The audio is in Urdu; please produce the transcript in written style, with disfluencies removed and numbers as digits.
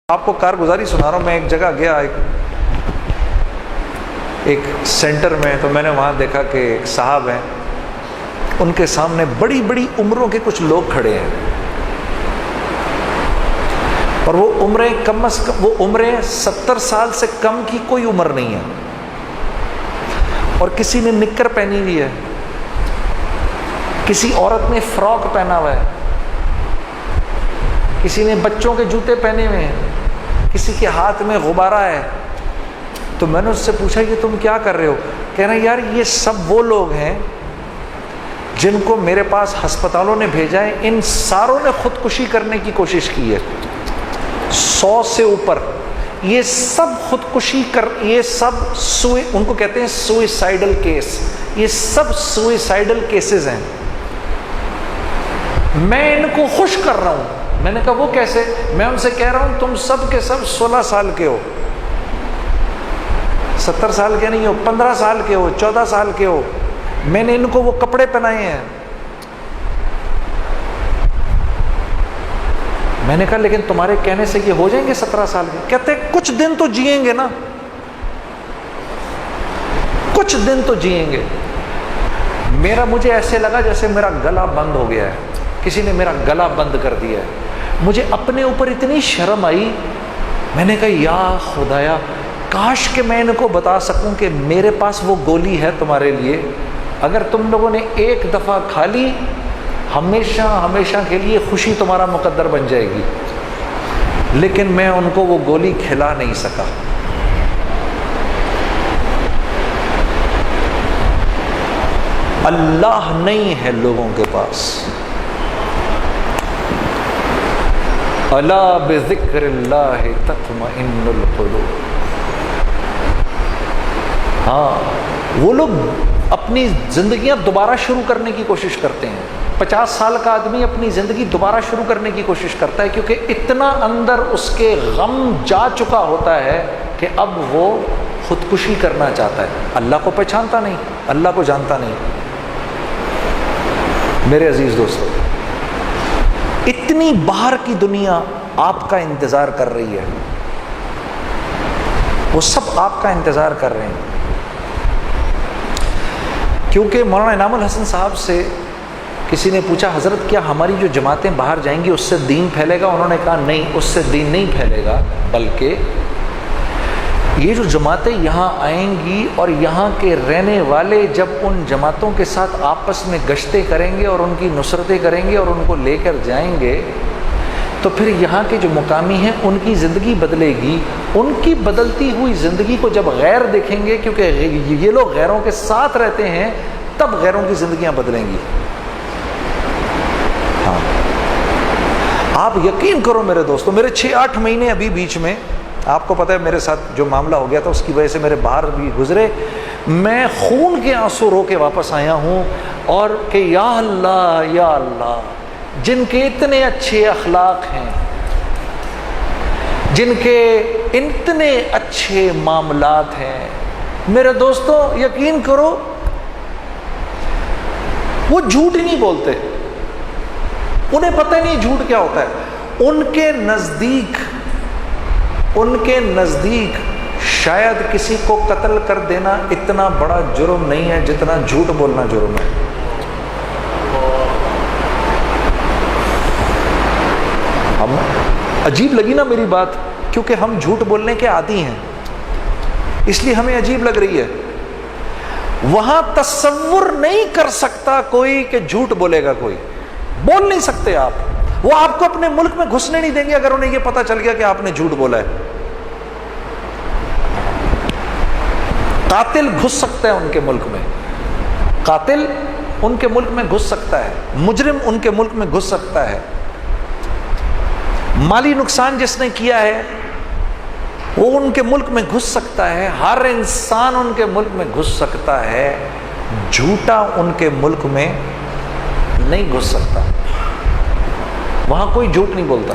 آپ کو کارگزاری سنا رہا ہوں. میں ایک جگہ گیا ایک سینٹر میں، تو میں نے وہاں دیکھا کہ ایک صاحب ہیں، ان کے سامنے بڑی بڑی عمروں کے کچھ لوگ کھڑے ہیں، اور وہ عمریں کم از کم، وہ عمریں 70 سال سے کم کی کوئی عمر نہیں ہے، اور کسی نے نکر پہنی ہوئی ہے، کسی عورت نے فراک پہنا ہوا ہے، کسی نے بچوں کے جوتے پہنے ہوئے ہیں، کسی کے ہاتھ میں غبارہ ہے. تو میں نے اس سے پوچھا کہ تم کیا کر رہے ہو؟ کہہ رہے ہیں یار یہ سب وہ لوگ ہیں جن کو میرے پاس ہسپتالوں نے بھیجا ہے، ان ساروں نے خودکشی کرنے کی کوشش کی ہے، 100 سے اوپر. یہ سب خودکشی یہ سب ان کو کہتے ہیں سوئسائڈل کیس، یہ سب سوئسائڈل کیسز ہیں. میں ان کو خوش کر رہا ہوں. میں نے کہا وہ کیسے؟ میں ان سے کہہ رہا ہوں تم سب کے سب 16 سال کے ہو، 70 سال کے نہیں ہو، 15 سال کے ہو، 14 سال کے ہو. میں نے ان کو وہ کپڑے پہنائے ہیں. میں نے کہا لیکن تمہارے کہنے سے یہ ہو جائیں گے 17 سال کے؟ کہتے کچھ دن تو جئیں گے نا، کچھ دن تو جئیں گے. مجھے ایسے لگا جیسے میرا گلا بند ہو گیا ہے، کسی نے میرا گلا بند کر دیا ہے. مجھے اپنے اوپر اتنی شرم آئی. میں نے کہا یا خدایا، کاش کہ میں ان کو بتا سکوں کہ میرے پاس وہ گولی ہے تمہارے لیے، اگر تم لوگوں نے ایک دفعہ کھا لی ہمیشہ ہمیشہ کے لیے خوشی تمہارا مقدر بن جائے گی. لیکن میں ان کو وہ گولی کھلا نہیں سکا. اللہ نہیں ہے لوگوں کے پاس. الا بذکر اللہ تطمئن القلوب. ہاں، وہ لوگ اپنی زندگیاں دوبارہ شروع کرنے کی کوشش کرتے ہیں. 50 سال کا آدمی اپنی زندگی دوبارہ شروع کرنے کی کوشش کرتا ہے، کیونکہ اتنا اندر اس کے غم جا چکا ہوتا ہے کہ اب وہ خودکشی کرنا چاہتا ہے. اللہ کو پہچانتا نہیں، اللہ کو جانتا نہیں. میرے عزیز دوستو، اتنی باہر کی دنیا آپ کا انتظار کر رہی ہے، وہ سب آپ کا انتظار کر رہے ہیں. کیونکہ مولانا انعام الحسن صاحب سے کسی نے پوچھا حضرت کیا ہماری جو جماعتیں باہر جائیں گی اس سے دین پھیلے گا؟ انہوں نے کہا نہیں، اس سے دین نہیں پھیلے گا، بلکہ یہ جو جماعتیں یہاں آئیں گی اور یہاں کے رہنے والے جب ان جماعتوں کے ساتھ آپس میں گشتیں کریں گے اور ان کی نصرتیں کریں گے اور ان کو لے کر جائیں گے، تو پھر یہاں کے جو مقامی ہیں ان کی زندگی بدلے گی. ان کی بدلتی ہوئی زندگی کو جب غیر دیکھیں گے، کیونکہ یہ لوگ غیروں کے ساتھ رہتے ہیں، تب غیروں کی زندگیاں بدلیں گی. ہاں، آپ یقین کرو میرے دوستو، میرے 6-8 مہینے ابھی بیچ میں، آپ کو پتہ ہے میرے ساتھ جو معاملہ ہو گیا تھا اس کی وجہ سے میرے باہر بھی گزرے. میں خون کے آنسو رو کے واپس آیا ہوں، اور کہ یا اللہ یا اللہ، جن کے اتنے اچھے اخلاق ہیں، جن کے اتنے اچھے معاملات ہیں، میرے دوستو یقین کرو وہ جھوٹ ہی نہیں بولتے. انہیں پتہ نہیں جھوٹ کیا ہوتا ہے. ان کے نزدیک شاید کسی کو قتل کر دینا اتنا بڑا جرم نہیں ہے جتنا جھوٹ بولنا جرم ہے. ہم عجیب لگی نا میری بات، کیونکہ ہم جھوٹ بولنے کے عادی ہیں، اس لیے ہمیں عجیب لگ رہی ہے. وہاں تصور نہیں کر سکتا کوئی کہ جھوٹ بولے گا، کوئی بول نہیں سکتے آپ. وہ آپ کو اپنے ملک میں گھسنے نہیں دیں گے اگر انہیں یہ پتا چل گیا کہ آپ نے جھوٹ بولا ہے. قاتل گھس سکتا ہے ان کے ملک میں، قاتل ان کے ملک میں گھس سکتا ہے، مجرم ان کے ملک میں گھس سکتا ہے. مالی نقصان جس نے کیا ہے وہ ان کے ملک میں گھس سکتا ہے. ہر انسان ان کے ملک میں گھس سکتا ہے، جھوٹا ان کے ملک میں نہیں گھس سکتا. وہاں کوئی جھوٹ نہیں بولتا.